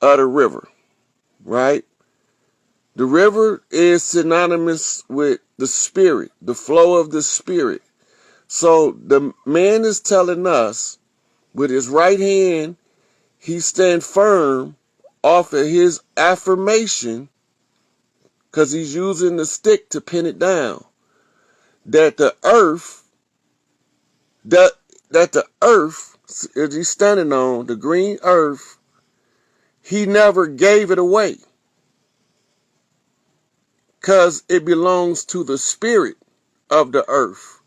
of the river, right? The river is synonymous with the spirit, the flow of the spirit. So the man is telling us with his right hand, he stand firm off of his affirmation because he's using the stick to pin it down. That the earth, that the earth is he's standing on, the green earth, he never gave it away. Because it belongs to the spirit of the earth.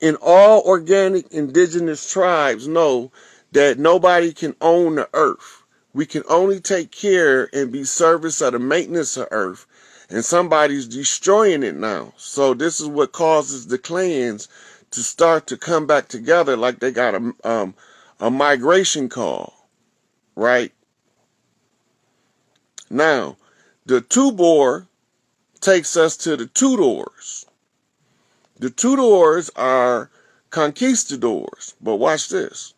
And all organic indigenous tribes know that nobody can own the earth. We can only take care and be service of the maintenance of earth. And somebody's destroying it now. So this is what causes the clans to start to come back together like they got a migration call. Right? Now, the Tudor takes us to the Tudors. The Tudors are conquistadors. But watch this.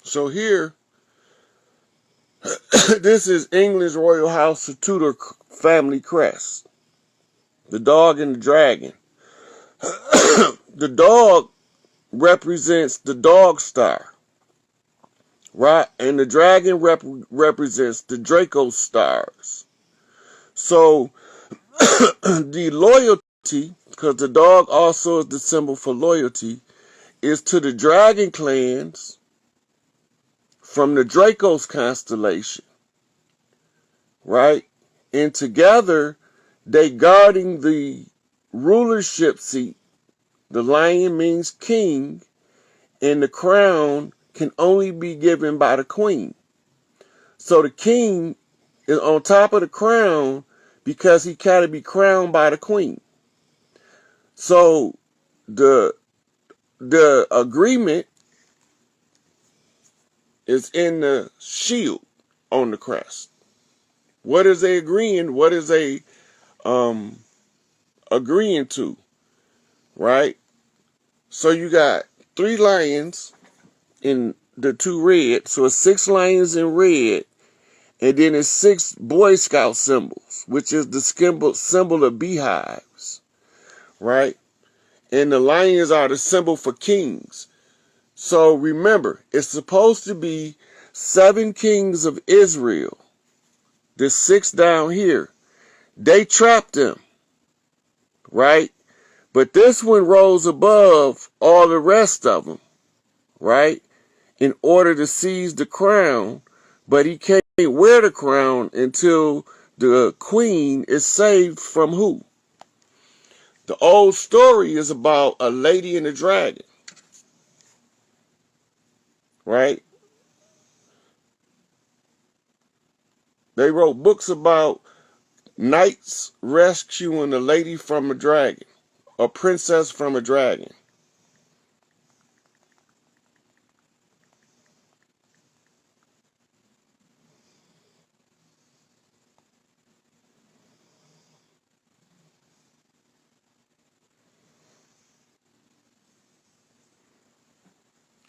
So here, this is England's Royal House of Tudor family crest. The dog and the dragon. The dog represents the dog star, right? And the dragon represents the Draco stars. So the loyalty, because the dog also is the symbol for loyalty, is to the dragon clans from the Draco's constellation, right? And together, they guarding the rulership seat. The lion means king, and the crown can only be given by the queen. So the king is on top of the crown because he got to be crowned by the queen. So the agreement is in the shield on the crest. What is they agreeing? What is they agreeing to? Right? So you got 3 lions in the 2 red. So it's 6 lions in red. And then it's 6 Boy Scout symbols, which is the symbol of beehives. Right? And the lions are the symbol for kings. So remember, it's supposed to be 7 kings of Israel. There's 6 down here. They trapped them. Right? But this one rose above all the rest of them. Right? In order to seize the crown. But he can't wear the crown until the queen is saved from who? The old story is about a lady and a dragon. Right? They wrote books about knights rescuing a lady from a dragon. A princess from a dragon.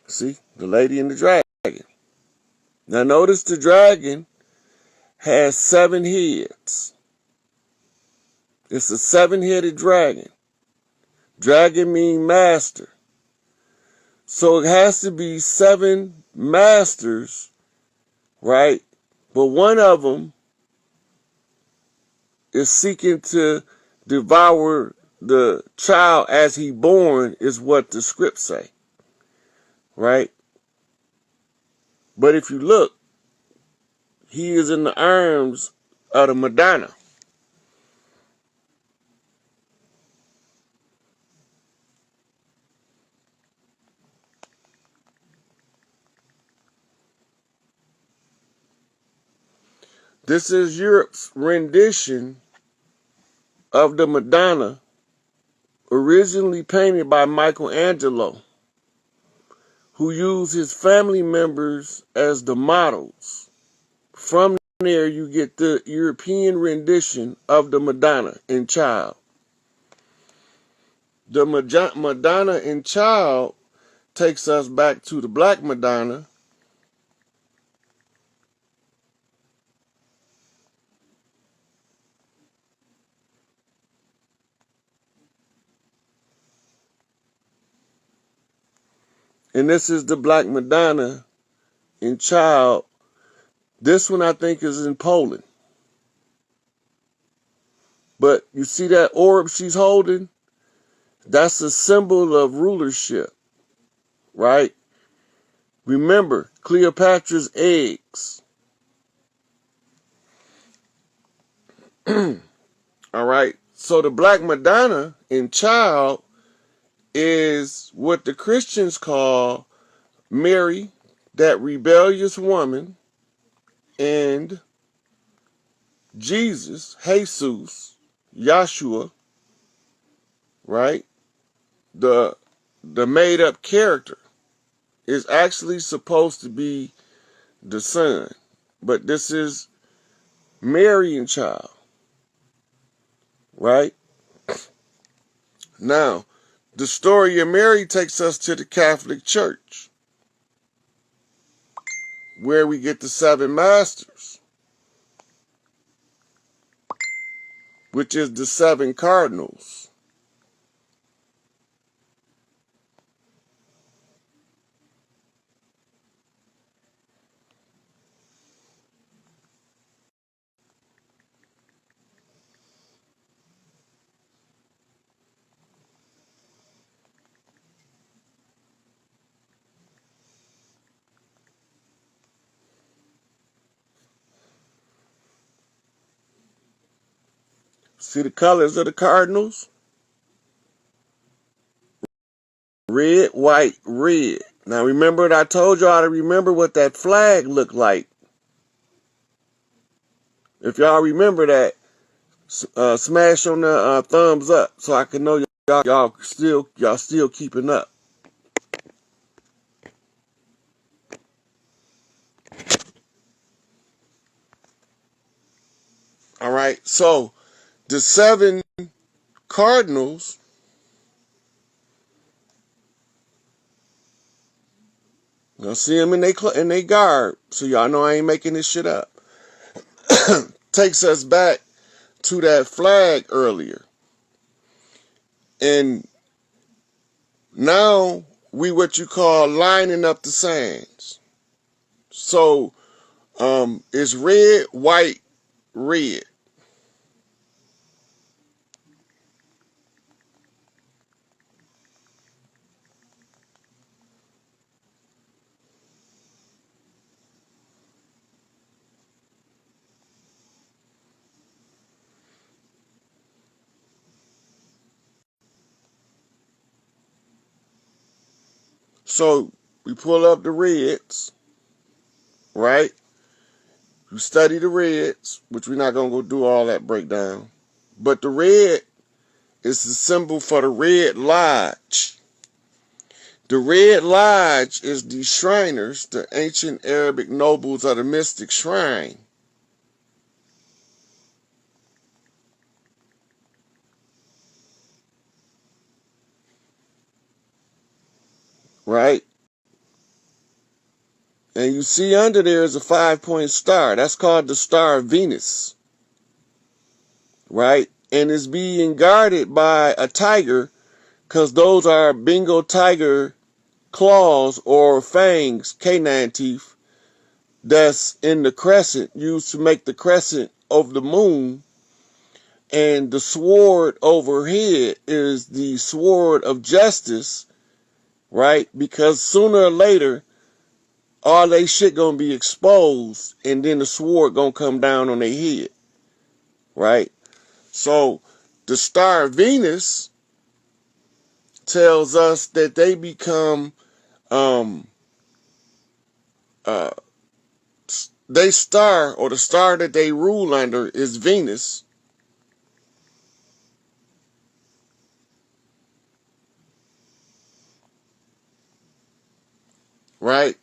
See? The lady and the dragon. Now notice the dragon has 7 heads. It's a 7-headed dragon. Dragon means master. So it has to be 7 masters, right? But one of them is seeking to devour the child as he born, is what the scripts say, right? But if you look, he is in the arms of the Madonna. This is Europe's rendition of the Madonna, originally painted by Michelangelo, who used his family members as the models. From there, you get the European rendition of the Madonna in Child. The Madonna in Child takes us back to the Black Madonna, and this is the Black Madonna in Child. This one I think is in Poland. But you see that orb she's holding? That's a symbol of rulership, right? Remember, Cleopatra's eggs. All right. So the Black Madonna in Child is what the Christians call Mary, that rebellious woman, and Jesus, Yahshua, right? The made up character is actually supposed to be the son. But this is Mary and Child, right? Now, the story of Mary takes us to the Catholic Church, where we get the 7 masters, which is the 7 cardinals. See the colors of the cardinals? Red, white, red. Now remember that I told y'all to remember what that flag looked like. If y'all remember that, smash on the thumbs up so I can know y'all still keeping up. All right. So the 7 cardinals, you'll see them in they garb, so y'all know I ain't making this shit up. Takes us back to that flag earlier. And now we what you call lining up the sands. So it's red, white, red. So we pull up the reds, right? You study the reds, which we're not going to go do all that breakdown. But the red is the symbol for the Red Lodge. The Red Lodge is the Shriners, the ancient Arabic nobles of the mystic shrine. Right? And you see under there is a 5-point star. That's called the Star of Venus. Right? And it's being guarded by a tiger, because those are Bengal tiger claws or fangs, canine teeth, that's in the crescent, used to make the crescent of the moon. And the sword overhead is the sword of justice, right? Because sooner or later, all they shit gonna be exposed, and then the sword gonna come down on their head, right? So the star Venus tells us that they become they star, or the star that they rule under, is Venus. right?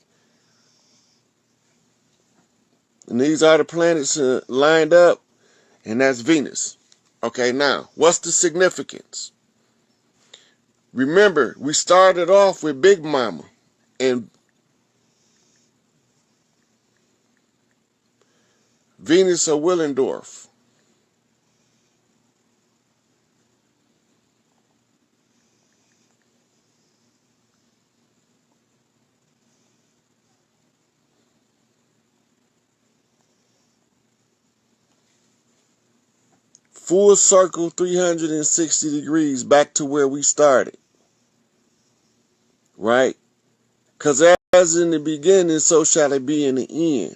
And these are the planets lined up, and that's Venus. Okay, now, what's the significance? Remember, we started off with Big Mama and Venus of Willendorf. Full circle 360 degrees back to where we started. Right? Because as in the beginning, so shall it be in the end.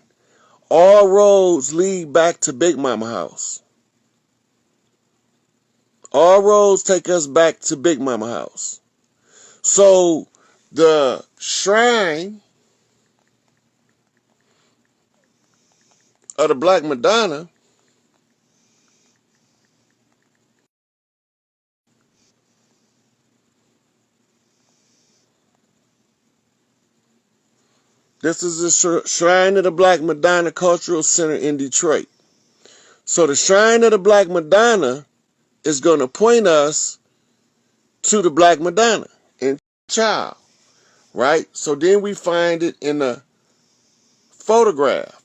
All roads lead back to Big Mama house. All roads take us back to Big Mama house. So the shrine of the Black Madonna this is the Shrine of the Black Madonna Cultural Center in Detroit. So the Shrine of the Black Madonna is going to point us to the Black Madonna and child, right? So then we find it in a photograph.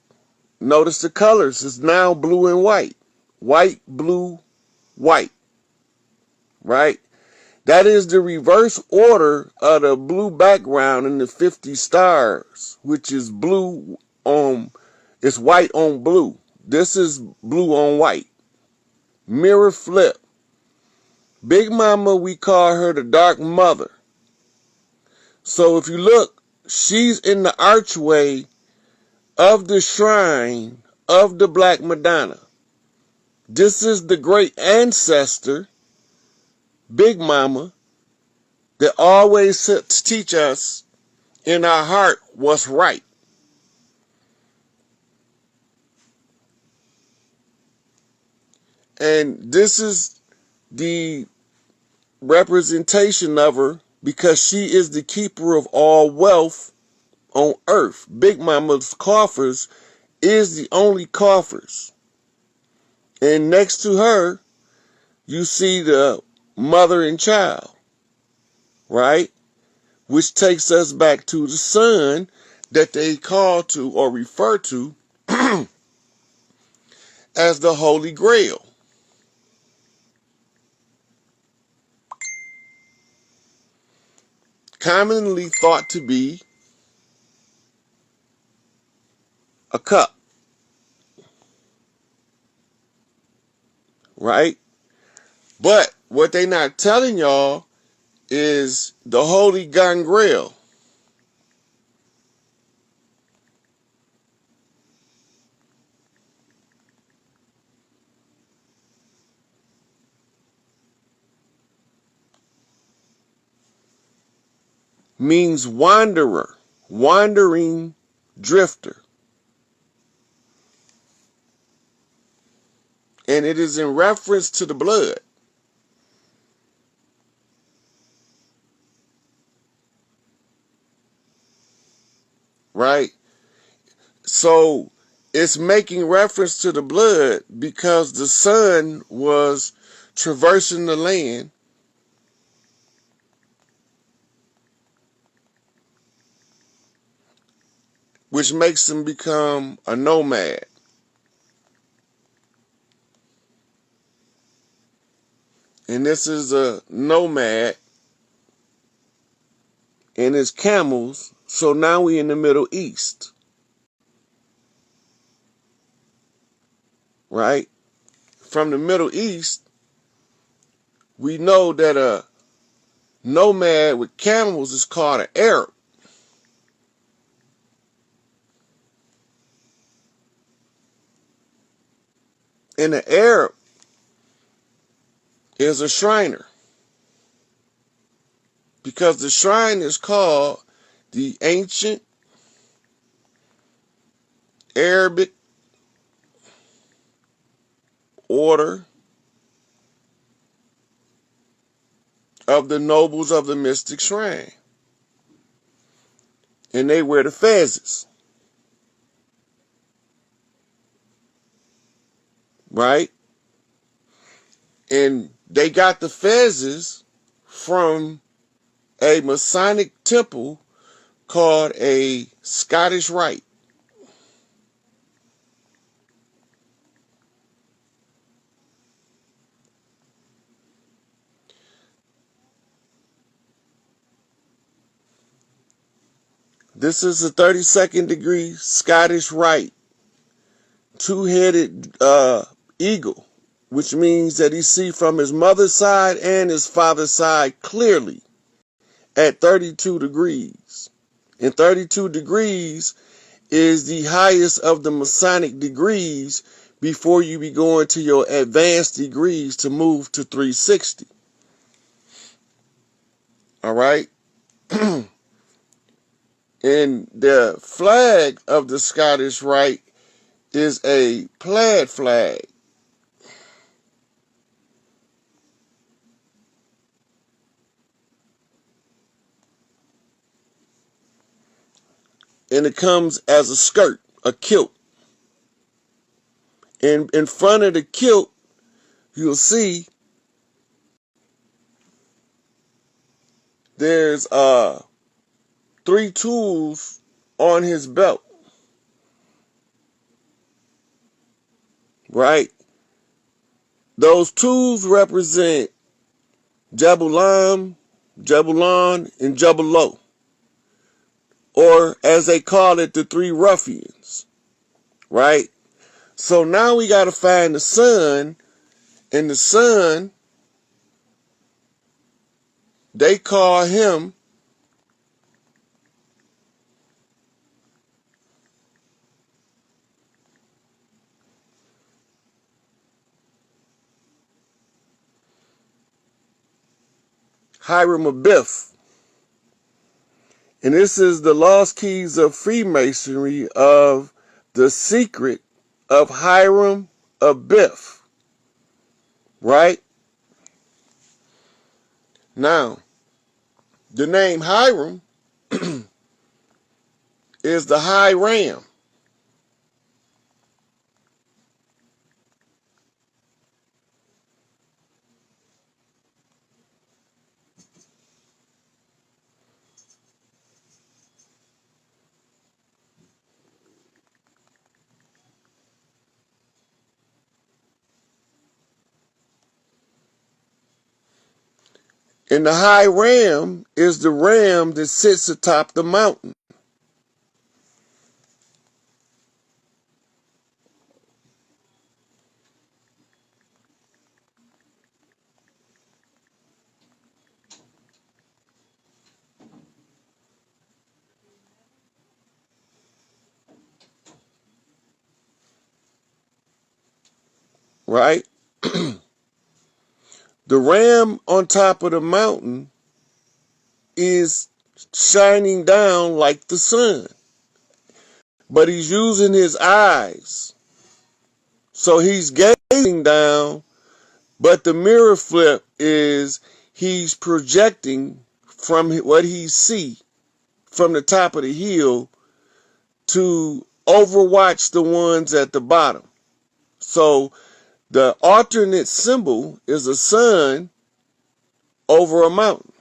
Notice the colors is now blue and white. White, blue, white, right? That is the reverse order of the blue background in the 50 stars, which is blue on, it's white on blue. This is blue on white. Mirror flip. Big Mama, we call her the Dark Mother. So if you look, she's in the archway of the shrine of the Black Madonna. This is the great ancestor, Big Mama, that always set to teach us in our heart what's right. And this is the representation of her because she is the keeper of all wealth on earth. Big Mama's coffers is the only coffers. And next to her, you see the mother and child, right? Which takes us back to the sun that they call to or refer to as the Holy Grail. Commonly thought to be a cup, right? But what they not telling y'all is the Holy Gun Grail. Means wanderer, wandering drifter. And it is in reference to the blood. Right? So it's making reference to the blood because the sun was traversing the land, which makes him become a nomad. And this is a nomad and his camels. So now we in the Middle East. Right? From the Middle East, we know that a nomad with camels is called an Arab. And an Arab is a shriner. Because the shrine is called the ancient Arabic order of the nobles of the mystic shrine. and they wear the fezzes, right? And they got the fezzes from a Masonic temple called a Scottish Rite. This is a 32nd degree Scottish Rite, two-headed eagle, which means that he see from his mother's side and his father's side clearly at 32 degrees. And 32 degrees is the highest of the Masonic degrees before you be going to your advanced degrees to move to 360. All right? And the flag of the Scottish Rite is a plaid flag. And it comes as a skirt, a kilt. And in front of the kilt, you'll see there's 3 tools on his belt. Right? Those tools represent Jabulon, and Jabalo. Or as they call it, the 3 ruffians. Right? So now we got to find the sun. And the sun, they call him Hiram Abiff. And this is the lost keys of Freemasonry of the secret of Hiram Abiff. Right? Now, the name Hiram is the high ram. And the high ram is the ram that sits atop the mountain. Right? The ram on top of the mountain is shining down like the sun. But he's using his eyes. So he's gazing down, but the mirror flip is he's projecting from what he see from the top of the hill to overwatch the ones at the bottom. So the alternate symbol is a sun over a mountain.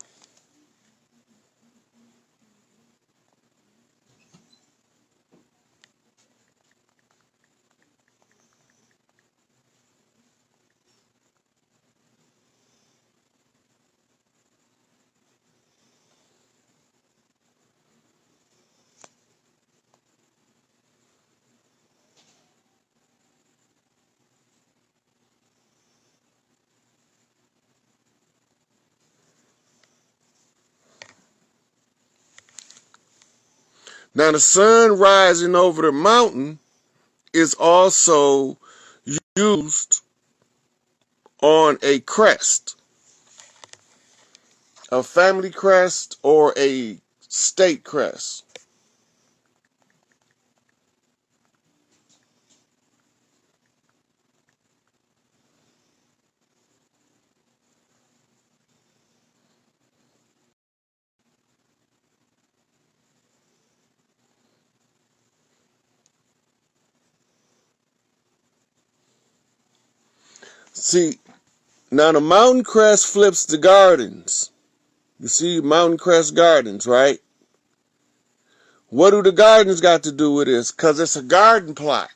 Now the sun rising over the mountain is also used on a crest, a family crest or a state crest. See, now the mountain crest flips the gardens. You see mountain crest gardens, right? What do the gardens got to do with this? Because it's a garden plot.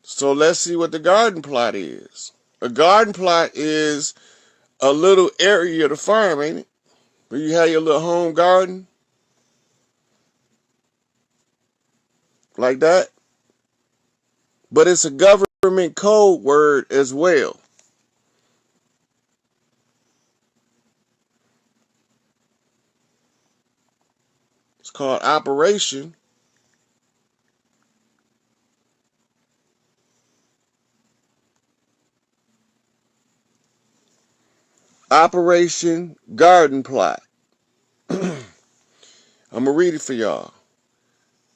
So let's see what the garden plot is. A garden plot is a little area of the farm, ain't it? Where you have your little home garden. Like that. But it's a government code word as well. It's called operation. Operation Garden Plot. I'm going to read it for y'all.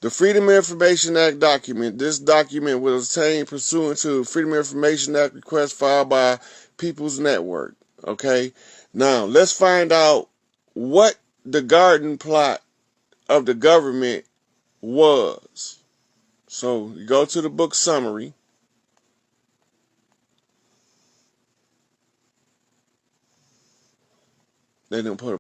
The Freedom of Information Act document. This document was obtained pursuant to Freedom of Information Act request filed by People's Network. Okay? Now, let's find out what the garden plot of the government was. So, you go to the book summary. They didn't put a